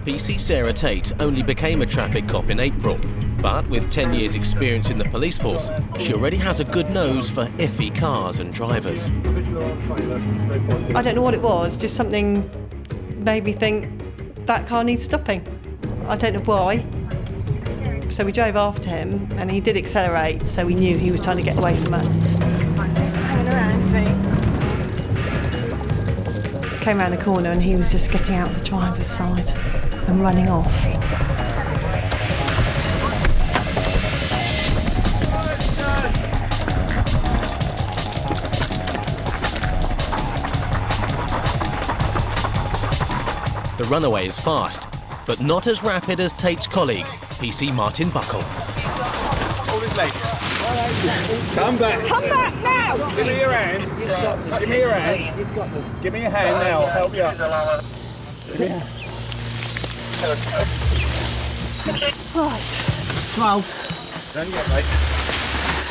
PC Sarah Tate only became a traffic cop in April, but with 10 years' experience in the police force, she already has a good nose for iffy cars and drivers. I don't know what it was, just something made me think that car needs stopping. I don't know why. So we drove after him and he did accelerate, so we knew he was trying to get away from us. Came around the corner and he was just getting out the driver's side and running off. The runaway is fast, but not as rapid as Tate's colleague, PC Martin Buckle. All this lady. Come back. Come back now! Give me your hand. Give me your hand. Give me your hand now. I'll help you up. Give me your hand. Right. Smell. Don't get mate.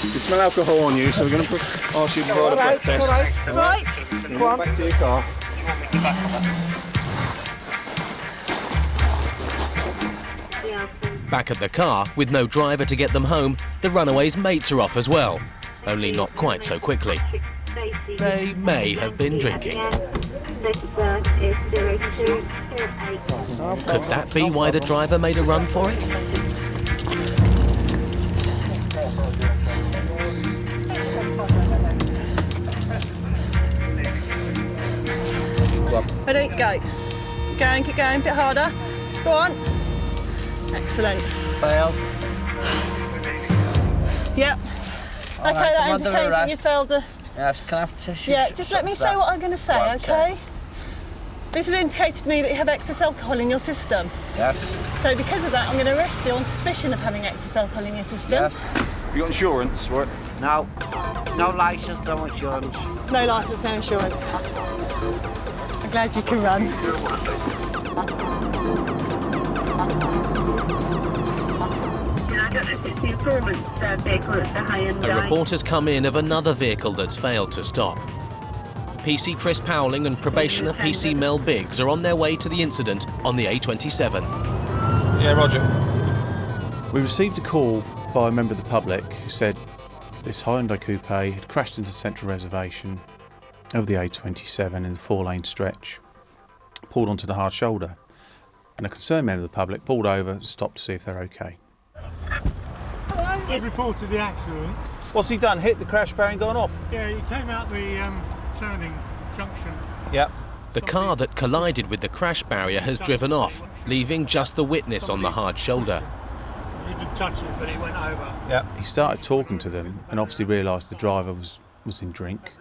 You can smell alcohol on you, so we're going to ask you to provide a breath test. Right. Go on. Back to your car. Back at the car, with no driver to get them home, the runaway's mates are off as well, only not quite so quickly. They may have been drinking. Could that be why the driver made a run for it? Ready, go. Keep going, a bit harder. Go on. Excellent. Failed. Yep. All Okay, right, that I'm under indicates that arrest. you failed the... Yes, can I have tissue? Yeah, just let me say what I'm going to say, Right, okay? This has indicated to me that you have excess alcohol in your system. Yes. So because of that, I'm going to arrest you on suspicion of having excess alcohol in your system. Yes. Have you got insurance for it? No. No licence, no insurance. No licence, no insurance. I'm glad you can run. A report has come in of another vehicle that's failed to stop. PC Chris Powling and probationer PC Mel Biggs are on their way to the incident on the A27. Yeah, Roger. We received a call by a member of the public who said this Hyundai Coupe had crashed into the central reservation of the A27 in the 4-lane stretch, pulled onto the hard shoulder, and a concerned member of the public pulled over and stopped to see if they're okay. I've reported the accident. What's he done? Hit the crash barrier and gone off? Yeah, he came out the turning junction. Yep. The car that collided with the crash barrier has driven off, leaving just the witness on the hard shoulder. He didn't touch it, but he went over. Yep. He started talking to them and obviously realised the driver was in drink,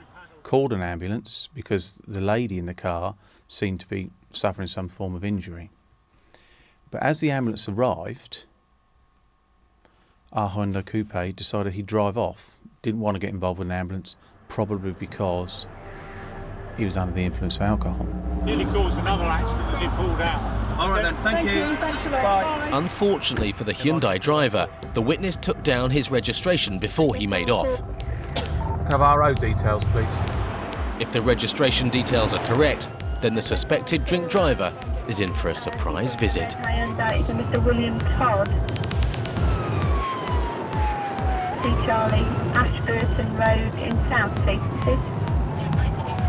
called an ambulance because the lady in the car seemed to be suffering some form of injury. But as the ambulance arrived, our Hyundai Coupe decided he'd drive off, didn't want to get involved with an ambulance, probably because he was under the influence of alcohol. Nearly caused another accident as he pulled out. All right then, thank you. Thanks a lot. Bye. Unfortunately for the Hyundai driver, the witness took down his registration before he made off. Can I have our road details, please? If the registration details are correct, then the suspected drink driver is in for a surprise visit. Hyundai to Mr. William Todd. Charlie, Ashburton Road in Southgate.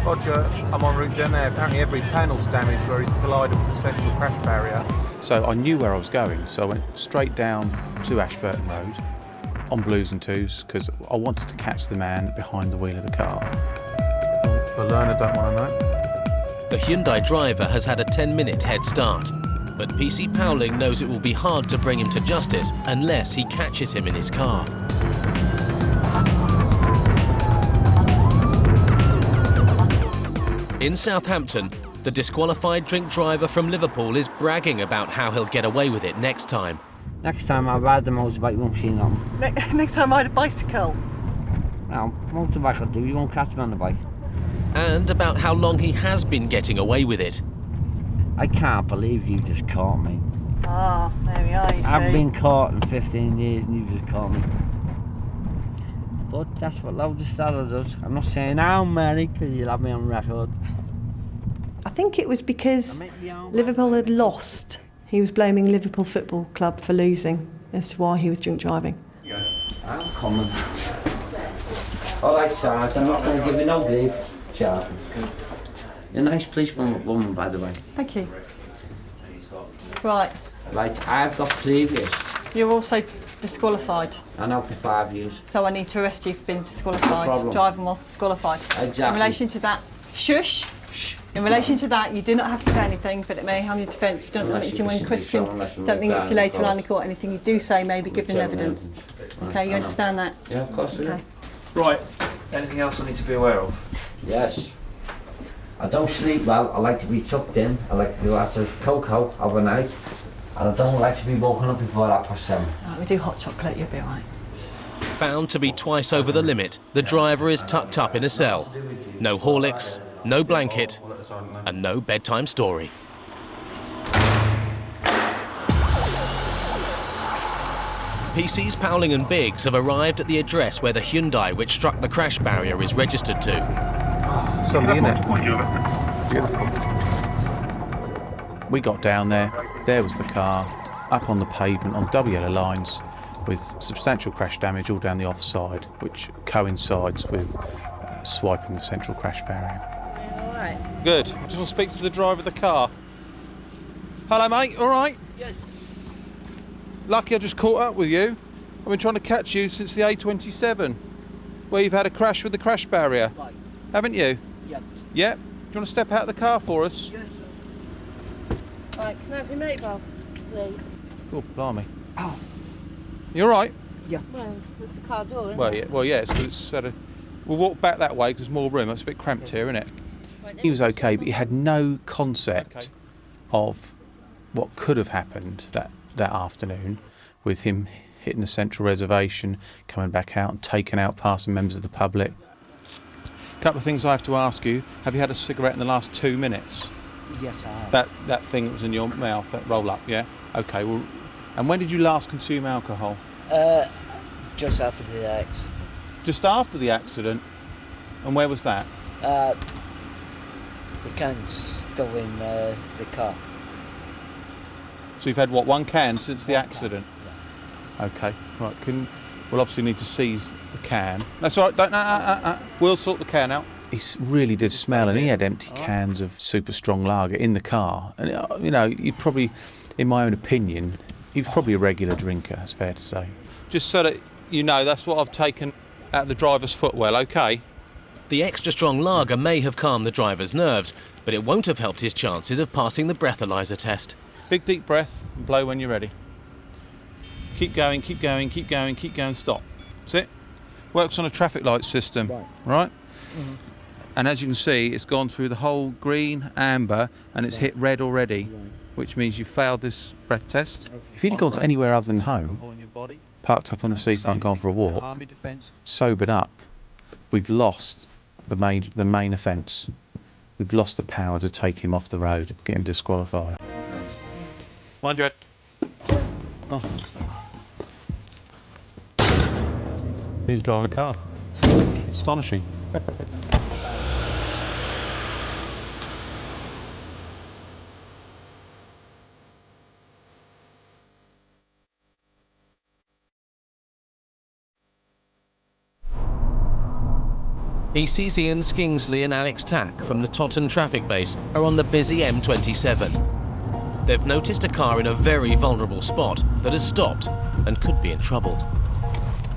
Roger, I'm en route down there. Apparently every panel's damaged where he's collided with the central crash barrier. So I knew where I was going, so I went straight down to Ashburton Road on Blues and Twos because I wanted to catch the man behind the wheel of the car. The learner don't want to know. The Hyundai driver has had a 10-minute head start, but PC Powling knows it will be hard to bring him to justice unless he catches him in his car. In Southampton, the disqualified drink driver from Liverpool is bragging about how he'll get away with it next time. Next time I'll ride the motorbike, you won't see none. Next time I had a bicycle. No, motorbike will do, you won't catch me on the bike. And about how long he has been getting away with it. I can't believe you just caught me. Ah, there we are, you I've see. been caught in 15 years and you just caught me. But that's what loads of sellers does. I'm not saying how many, because you'll have me on record. I think it was because Liverpool had lost He was blaming Liverpool Football Club for losing as to why he was drink driving. I'm coming. All right, Sarge, I'm not going to give you no grief, Sarge. You're a nice policewoman, by the way. Thank you. Right. Right, I've got previous. You're also disqualified. I know for 5 years. So I need to arrest you for being disqualified. No problem. Driving whilst disqualified. Exactly. In relation to that, shush. In relation to that, you do not have to say anything, but it may harm your defence if you don't admit to when questioned. Something which you later on in court, anything you do say may be given evidence. Okay, you understand that? Yeah, of course I do. Okay. Right, anything else I need to be aware of? Yes. I don't sleep well. I like to be tucked in. I like to do lots of cocoa overnight. And I don't like to be woken up before 7:30. Right, we do hot chocolate, you'll be all right. Found to be twice over the limit, the driver is tucked up in a cell. No Horlicks, no blanket, and no bedtime story. PC's Powling and Biggs have arrived at the address where the Hyundai which struck the crash barrier is registered to. Somebody in it. Beautiful. We got down there. There was the car, up on the pavement on double yellow lines, with substantial crash damage all down the offside, which coincides with swiping the central crash barrier. All right. Good. I just want to speak to the driver of the car. Hello, mate. All right? Yes. Lucky I just caught up with you. I've been trying to catch you since the A27, where you've had a crash with the crash barrier. Right. Haven't you? Yep. Yep. Do you want to step out of the car for us? Yes. Right, can I have your mobile, please? Oh, blimey. Oh. You all right? Yeah. Well, what's the car door, isn't Well, it? yeah. Well, yeah. It's 'cause it's sort of. We'll walk back that way because there's more room. It's a bit cramped here, isn't it? Right, He was okay, but he had no concept of what could have happened that afternoon, with him hitting the central reservation, coming back out and taking out passing members of the public. A couple of things I have to ask you. Have you had a cigarette in the last 2 minutes? Yes, I have. That thing that was in your mouth, that roll up, yeah? Okay, well, and when did you last consume alcohol? Just after the accident. Just after the accident? And where was that? The can's still in the car. So you've had, what, one can since the accident? Yeah. Okay, right, we'll obviously need to seize the can. That's all right, don't, we'll sort the can out. He really did smell, and he had empty cans of super strong lager in the car. And, you know, you'd probably, in my own opinion, he was probably a regular drinker, it's fair to say. Just so that you know, that's what I've taken out of the driver's footwell, okay? The extra strong lager may have calmed the driver's nerves, but it won't have helped his chances of passing the breathalyzer test. Big deep breath and blow when you're ready. Keep going, keep going, keep going, keep going, stop. That's it. Works on a traffic light system, right? Mm-hmm. And as you can see, it's gone through the whole green, amber, and it's hit red already, which means you failed this breath test. If you'd gone to anywhere other than home, parked up on a seafront, gone for a walk, sobered up, we've lost the main offence. We've lost the power to take him off the road, get him disqualified. Mind your head. Oh. He's driving a car. Astonishing. EC's Ian Skingsley and Alex Tack from the Totton traffic base are on the busy M27. They've noticed a car in a very vulnerable spot that has stopped and could be in trouble.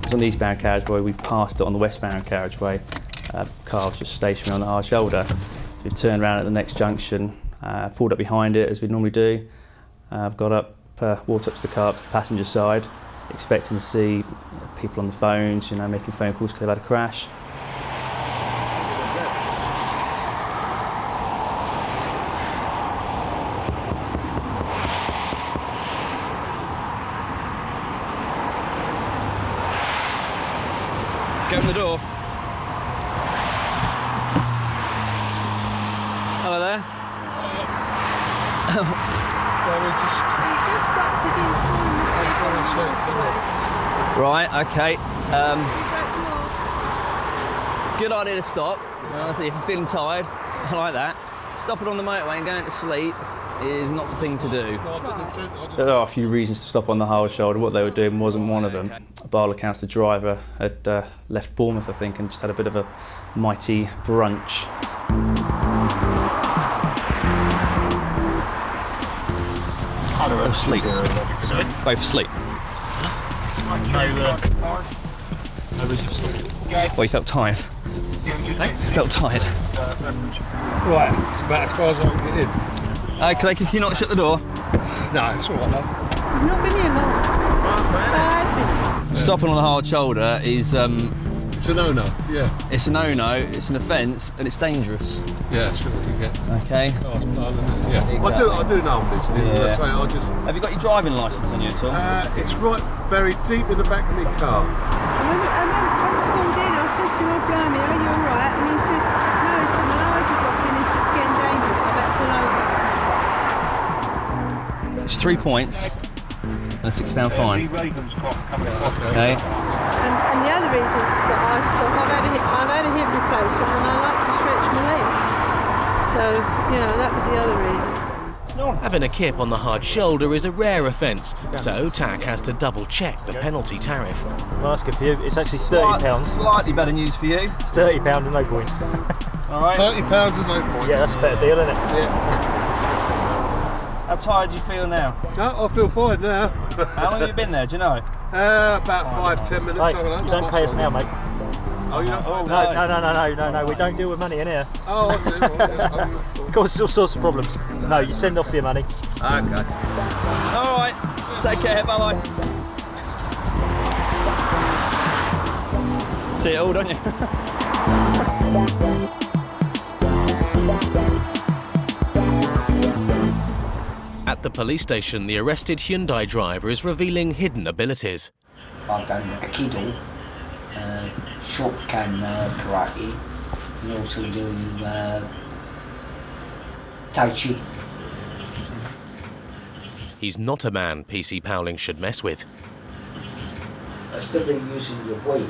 It's on the eastbound carriageway. We've passed it on the westbound carriageway. The car was just stationary on the hard shoulder. So we've turned around at the next junction, pulled up behind it as we normally do. I've got up, walked up to the car, up to the passenger side, expecting to see people on the phones, you know, making phone calls because they've had a crash. Get in the door. Hello there. Right, okay. Good idea to stop. If you're feeling tired, I like that. Stopping on the motorway and going to sleep. is not the thing to do. There are a few reasons to stop on the hard shoulder. What they were doing wasn't one of them. By all accounts, the driver had left Bournemouth, I think, and just had a bit of a mighty brunch. Both asleep. Both asleep. No reason for sleeping. Well, you felt tired. Felt tired. Right, it's about as far as I can get in. Can you not shut the door? No, it's all right, though. We've not been here long. 5 minutes. Stopping on the hard shoulder is It's a no-no, yeah. it's a no-no, it's an offence, and it's dangerous. Yeah, sure, you get. Okay. Oh, it's part of it, yeah. Exactly. I do know what this is. Yeah. As I say, I just. Have you got your driving licence on you at all? It's right buried deep in the back of my car. When I pulled in, I said to him, oh, blimey, are you all right? And he said, no, he said, my eyes are dropping. He said, it's getting dangerous, I better pull over. It's 3 points and a £6 fine. Okay. And the other reason that I stop, I've had a hip replacement and I like to stretch my leg. So, you know, that was the other reason. Having a kip on the hard shoulder is a rare offence, so TAC has to double-check the penalty tariff. Well, that's good for you. It's actually £30. Slightly better news for you. It's £30 and no points. All right. £30 and no points. Yeah, that's a better deal, isn't it? Yeah. How tired do you feel now? No, I feel fine now. How long have you been there, do you know? About 5-10 minutes. Hey, something like you that. don't pay us now, mate. Oh, you don't? Oh, No, we don't deal with money in here. Oh, I see. Causes all sorts of problems. No, you send off your money. Okay. All right. Take care. Bye-bye. See it all, don't you? At the police station, the arrested Hyundai driver is revealing hidden abilities. I've done Aikido, shotgun karate, and also do Tai Chi. He's not a man PC Powling should mess with. Instead of using your weight,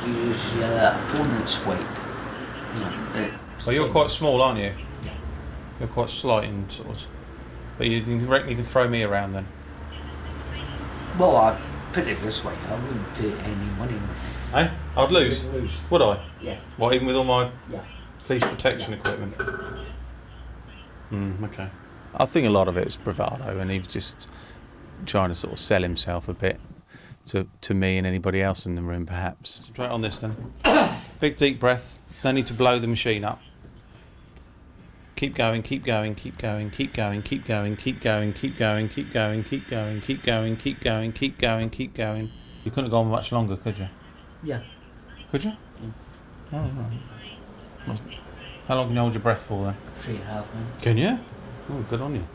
you use your opponent's weight. Well, you're quite small, aren't you? You're quite slight in sort of. But you reckon you can throw me around then? Well, I put it this way, I wouldn't pay any money on it. Eh? I'd lose? Would I? Yeah. What, even with all my Yeah. police protection equipment? Okay. I think a lot of it is bravado, and he was just trying to sort of sell himself a bit to me and anybody else in the room, perhaps. Straight on this then. Big deep breath. No need to blow the machine up. Keep going, keep going, keep going, keep going, keep going, keep going, keep going, keep going, keep going, keep going, keep going, keep going, keep going. You couldn't have gone much longer, could you? Yeah. Could you? Oh, right. How long can you hold your breath for then? 3.5 minutes. Can you? Oh, good on you.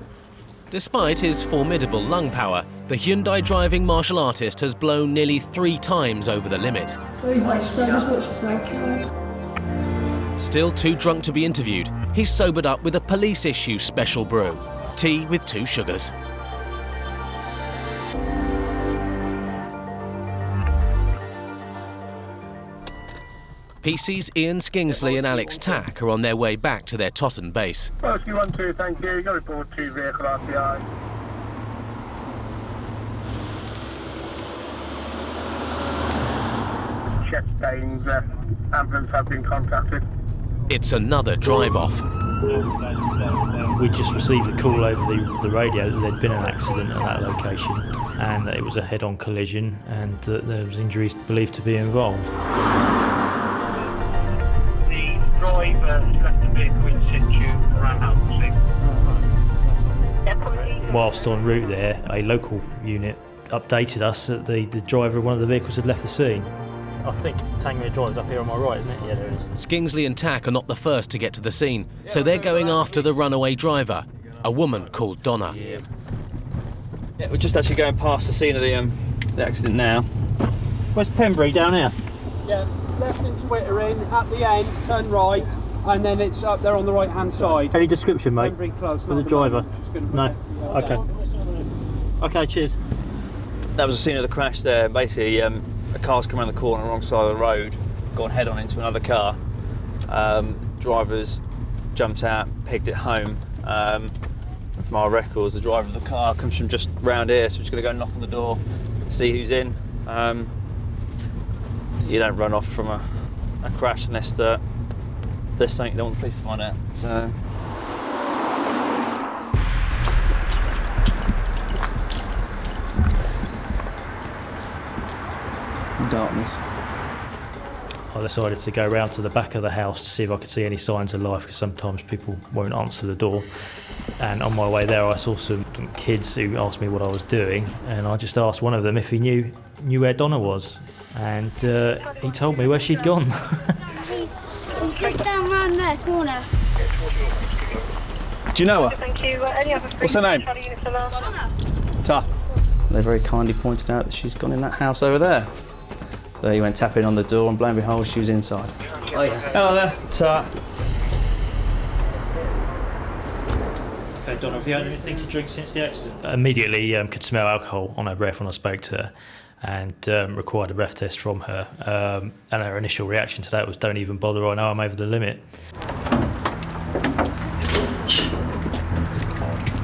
Despite his formidable lung power, the Hyundai driving martial artist has blown nearly 3 times over the limit. Very much so, just watch yourself. Still too drunk to be interviewed, he's sobered up with a police issue special brew, tea with 2 sugars. PC's Ian Skingsley and Alex Tack are on their way back to their Totton base. Rescue 1-2, thank you. You got to report 2 vehicle RTI. Chest stains, ambulance have been contacted. It's another drive-off. We just received a call over the radio that there'd been an accident at that location and that it was a head-on collision and that there was injuries believed to be involved. The driver left the vehicle in situ around Halsey. Whilst en route there, a local unit updated us that the driver of one of the vehicles had left the scene. I think Tangmere Drive's up here on my right, isn't it? Yeah, there it is. Skingsley and Tack are not the first to get to the scene, so they're going after the runaway driver, a woman called Donna. Yeah, we're just actually going past the scene of the accident now. Where's Pembury? Down here? Yeah, left into Wittering, at the end, turn right, and then it's up there on the right-hand side. Any description, mate? Pembury close. For the driver? No? Okay. Okay, cheers. That was the scene of the crash there. Basically, a car's come around the corner on the wrong side of the road, gone head-on into another car. Driver's jumped out, pegged it home. From our records, the driver of the car comes from just round here, so we're just going to go knock on the door, see who's in. You don't run off from a crash unless there's something you don't want the police to find out. So. Darkness. I decided to go round to the back of the house to see if I could see any signs of life, because sometimes people won't answer the door. And on my way there, I saw some kids who asked me what I was doing, and I just asked one of them if he knew where Donna was, and he told me where she'd gone. She's just down round there corner. Do you know her? Thank you. Any other What's her name? Ta. They very kindly pointed out that she's gone in that house over there. So he went tapping on the door, and lo and behold, she was inside. Oh yeah. Hello there. Ta. Okay, Donna, have you had anything to drink since the accident? Immediately could smell alcohol on her breath when I spoke to her, and required a breath test from her. And her initial reaction to that was, "Don't even bother, I know I'm over the limit."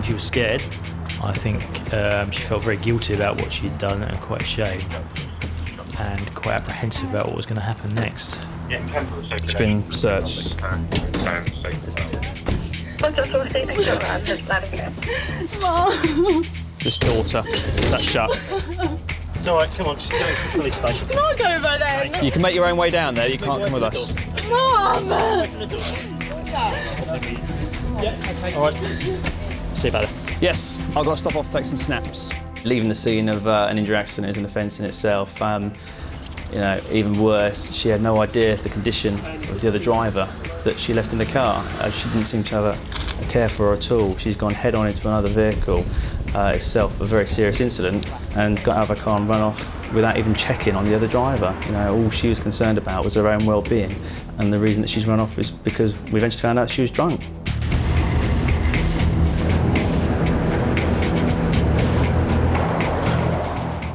She was scared. I think she felt very guilty about what she'd done and quite ashamed, and quite apprehensive about what was going to happen next. She's been searched. Mom. This daughter. That's shut. It's all right, come on, just go to the police station. Can I go over there? You can make your own way down there. You can't come with us. Mom! All right. See you about it. Yes, I've got to stop off to take some snaps. Leaving the scene of an injury accident is an offence in itself. You know, even worse, she had no idea of the condition of the other driver that she left in the car. She didn't seem to have a care for her at all. She's gone head-on into another vehicle, itself a very serious incident, and got out of her car and run off without even checking on the other driver. You know, all she was concerned about was her own well-being, and the reason that she's run off is because we eventually found out she was drunk.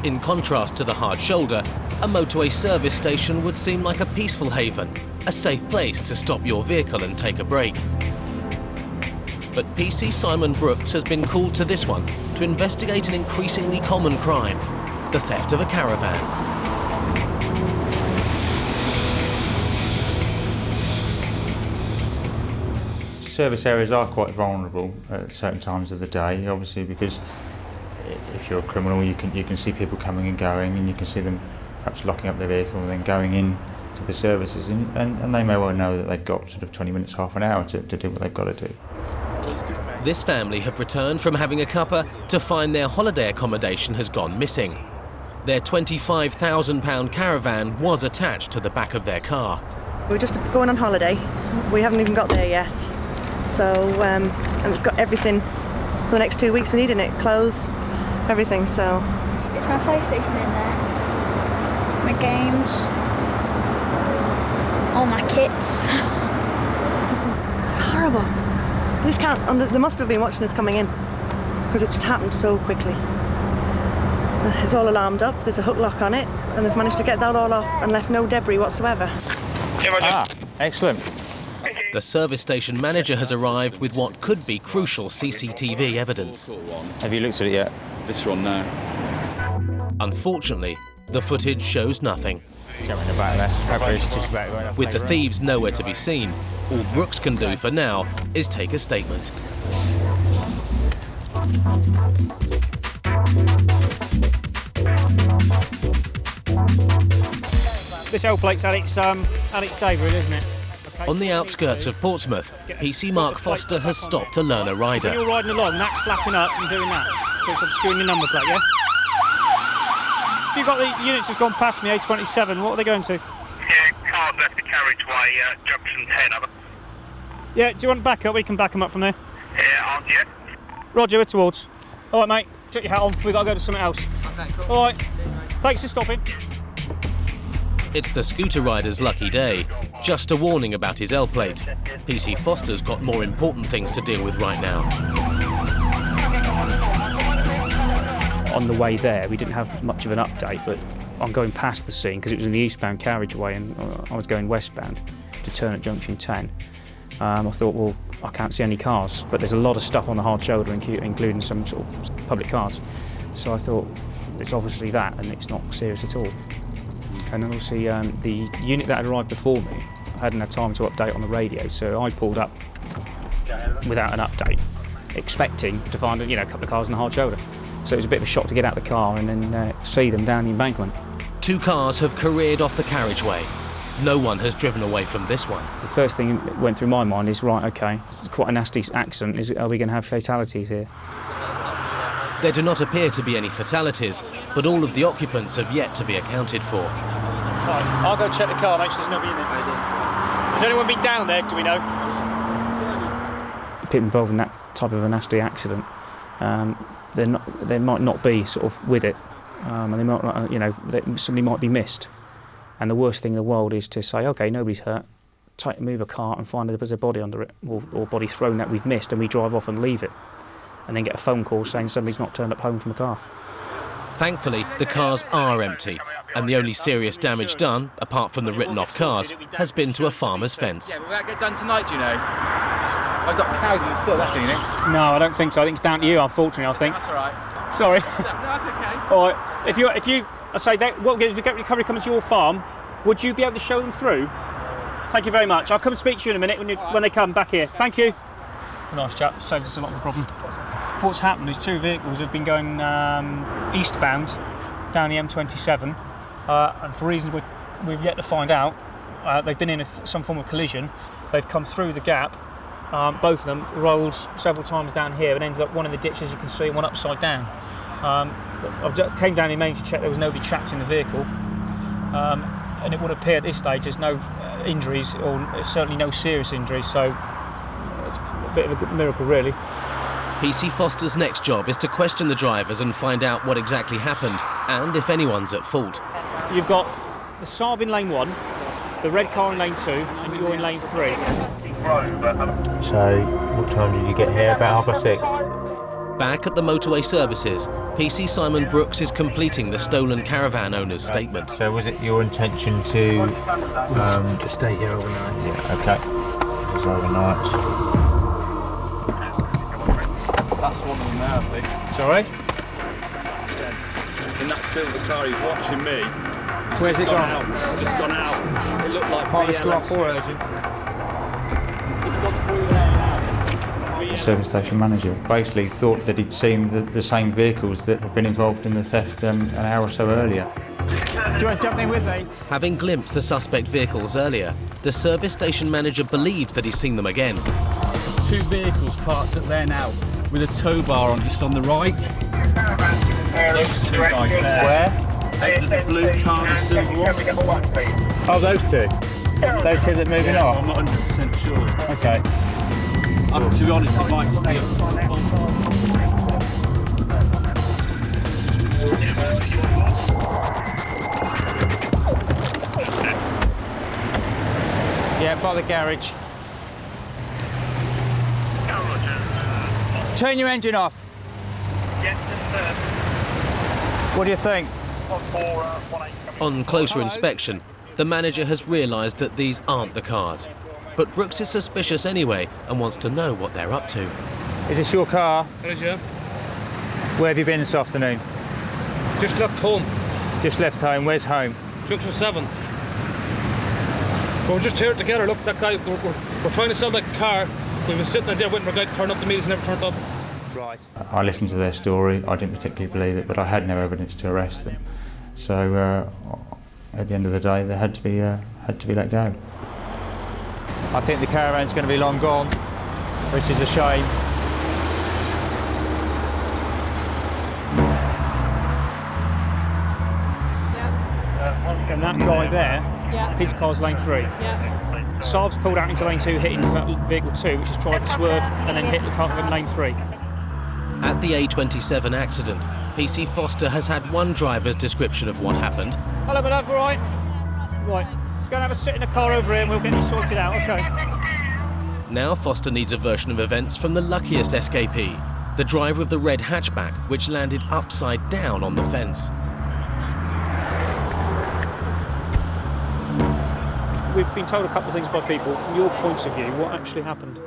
In contrast to the hard shoulder, a motorway service station would seem like a peaceful haven, a safe place to stop your vehicle and take a break. But PC Simon Brooks has been called to this one to investigate an increasingly common crime, the theft of a caravan. Service areas are quite vulnerable at certain times of the day, obviously, because if you're a criminal, you can see people coming and going, and you can see them perhaps locking up their vehicle and then going in to the services, and they may well know that they've got sort of 20 minutes, half an hour to do what they've got to do. This family have returned from having a cuppa to find their holiday accommodation has gone missing. Their £25,000 caravan was attached to the back of their car. We're just going on holiday. We haven't even got there yet. So, and it's got everything for the next 2 weeks we need in it, clothes, everything, so. It's my PlayStation in there, my games, all my kits. It's horrible. You just can't, they must have been watching us coming in, because it just happened so quickly. It's all alarmed up, there's a hook lock on it, and they've managed to get that all off and left no debris whatsoever. Ah, excellent. The service station manager has arrived with what could be crucial CCTV evidence. Have you looked at it yet? This one now. Unfortunately, the footage shows nothing. Jump in the back there. Hopefully it's just about going off. With the thieves nowhere to be seen, all Brooks can do for now is take a statement. This L plate's Alex David, isn't it? Okay. On the outskirts of Portsmouth, PC Mark Foster has stopped to learn a rider. So you're riding along, that's flapping up and doing that. So it's obscuring your number plate, yeah? If you've got the units just gone past me, A27, what are they going to? Yeah, cars left the carriageway, junction 10. Yeah, do you want to back up? We can back them up from there. Yeah, aren't you? Roger, we're towards. All right, mate, take your hat on. We've got to go to something else. Okay, cool. All right, thanks for stopping. It's the scooter rider's lucky day. Just a warning about his L plate. PC Foster's got more important things to deal with right now. On the way there, we didn't have much of an update, but on going past the scene, because it was in the eastbound carriageway and I was going westbound to turn at junction 10, I thought, well, I can't see any cars, but there's a lot of stuff on the hard shoulder, including some sort of public cars. So I thought, it's obviously that, and it's not serious at all. And then obviously the unit that had arrived before me hadn't had time to update on the radio, so I pulled up without an update, expecting to find a couple of cars on the hard shoulder. So it was a bit of a shock to get out of the car and then see them down the embankment. 2 cars have careered off the carriageway. No one has driven away from this one. The first thing that went through my mind is, right, OK, it's quite a nasty accident. Are we going to have fatalities here? There do not appear to be any fatalities, but all of the occupants have yet to be accounted for. Right, I'll go check the car, make sure there's nobody in it. Has anyone been down there, do we know? People involved in that type of a nasty accident, they might not be sort of with it, and they might not, somebody might be missed. And the worst thing in the world is to say, OK, nobody's hurt, move a car and find that there's a body under it, or body thrown that we've missed, and we drive off and leave it, and then get a phone call saying somebody's not turned up home from a car. Thankfully, the cars are empty, and the only serious damage done, apart from the written-off cars, has been to a farmer's fence. Yeah, will that get done tonight, do you know? I've got cows in the foot, that's seen it. No, I don't think so. I think it's down to you, unfortunately, I think. That's all right. Sorry. No, that's okay. All right, if you, I say, if you get recovery coming to your farm, would you be able to show them through? Thank you very much. I'll come speak to you in a minute when they come back here. Thank you. Nice chap, saved us a lot of a problem. What's happened is 2 vehicles have been going eastbound down the M27, and for reasons we've yet to find out, they've been in some form of collision. They've come through the gap. Both of them rolled several times down here and ended up one in the ditch, as you can see, and one upside down. I came down here mainly to check there was nobody trapped in the vehicle, and it would appear at this stage there's no injuries, or certainly no serious injuries, so it's a bit of a miracle, really. PC Foster's next job is to question the drivers and find out what exactly happened, and if anyone's at fault. You've got the Saab in lane 1, the red car in lane 2, and you're in lane 3. So, what time did you get here? About 6:30? Back at the motorway services, PC Simon Brooks is completing the stolen caravan owner's statement. So was it your intention to stay here overnight? Yeah, okay. It was overnight. That's one of them there, I think. Sorry? In that silver car, he's watching me. Where's it gone? Out. It's just gone out. It looked like Might have gone 4 urgent. The service station manager basically thought that he'd seen the same vehicles that had been involved in the theft an hour or so earlier. Do you want to jump in with me? Having glimpsed the suspect vehicles earlier, the service station manager believes that he's seen them again. There's 2 vehicles parked up there now, with a tow bar on just on the right. Those 2 guys there. The blue car and the silver one. Oh, those 2? Those 2 that are moving off? I'm not 100% sure. Okay. To be honest, it might be Yeah, by the garage. Turn your engine off. What do you think? On closer inspection, the manager has realised that these aren't the cars. But Brooks is suspicious anyway and wants to know what they're up to. Is this your car? It is, yeah. Where have you been this afternoon? Just left home. Just left home. Where's home? Junction 7. We're just here together. Look, that guy, we're trying to sell that car. We've been sitting there waiting for a guy to turn up. The meter's never turned up. Right. I listened to their story. I didn't particularly believe it, but I had no evidence to arrest them. So at the end of the day, they had to be let go. I think the caravan's going to be long gone, which is a shame. And that guy there, his car's lane 3. Saab's pulled out into lane 2, hitting vehicle 2, which has tried to swerve and then hit the car in lane 3. At the A27 accident, PC Foster has had one driver's description of what happened. Hello, my love, all right? Right, let's go and have a sit in the car over here and we'll get this sorted out, OK? Now Foster needs a version of events from the luckiest escapee, the driver of the red hatchback, which landed upside down on the fence. we've been told a couple of things by people. From your point of view, what actually happened?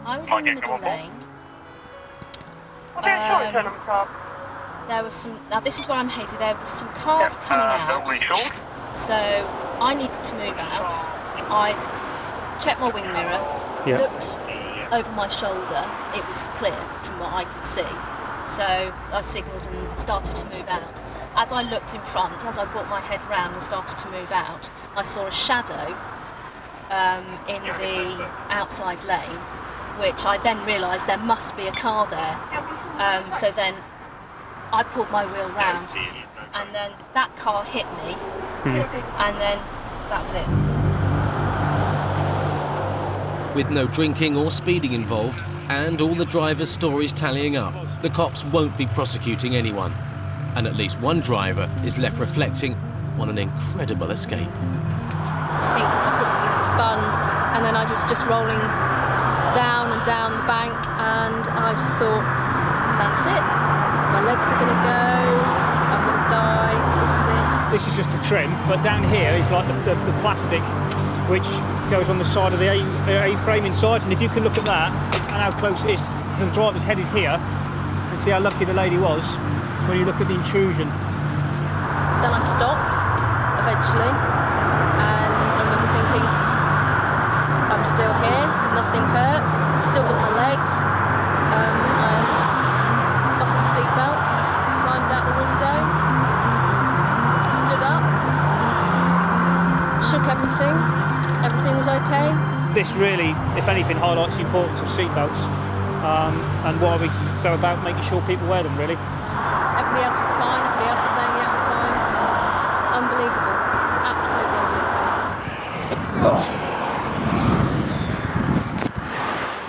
I was in the middle lane. There was some. Now this is where I'm hazy. There was some cars coming out. So I needed to move out. I checked my wing mirror. Looked over my shoulder. It was clear from what I could see. So I signalled and started to move out. As I looked in front, as I brought my head round and started to move out, I saw a shadow in the outside lane, which I then realised there must be a car there. So then I pulled my wheel round, and then that car hit me, and then that was it. With no drinking or speeding involved, and all the drivers' stories tallying up, the cops won't be prosecuting anyone. And at least one driver is left reflecting on an incredible escape. I think I probably spun, and then I was just rolling down and down the bank, and I just thought, that's it. My legs are going to go, I'm going to die, this is it. This is just the trim, but down here is like the plastic which goes on the side of the A-frame inside, and if you can look at that and how close it is, the driver's head is here, and see how lucky the lady was when you look at the intrusion. Then I stopped, eventually, and I remember thinking, I'm still here, nothing hurts, still got my legs. I buckled the seatbelt, climbed out the window, stood up, shook everything was okay. This really, if anything, highlights the importance of seatbelts and why we go about making sure people wear them, really. Everybody else was fine, everybody else was saying, yeah, I'm fine. Unbelievable, absolutely unbelievable.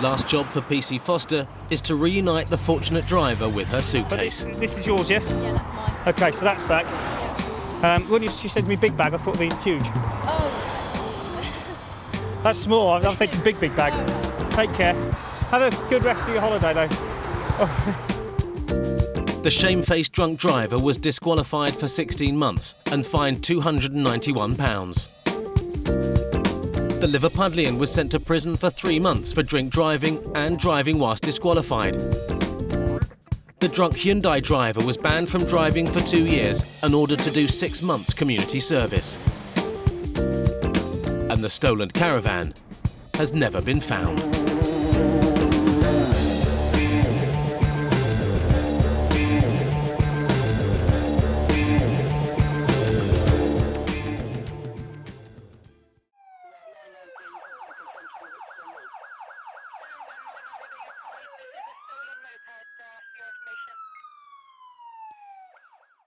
Last job for PC Foster is to reunite the fortunate driver with her suitcase. This is yours, yeah? Yeah, that's mine. Okay, so that's back. When she said to me big bag, I thought it'd be huge. Oh. That's small, I'm thinking big bag. Take care. Have a good rest of your holiday, though. The shamefaced drunk driver was disqualified for 16 months and fined £291. The Liverpudlian was sent to prison for 3 months for drink driving and driving whilst disqualified. The drunk Hyundai driver was banned from driving for 2 years and ordered to do 6 months community service. And the stolen caravan has never been found.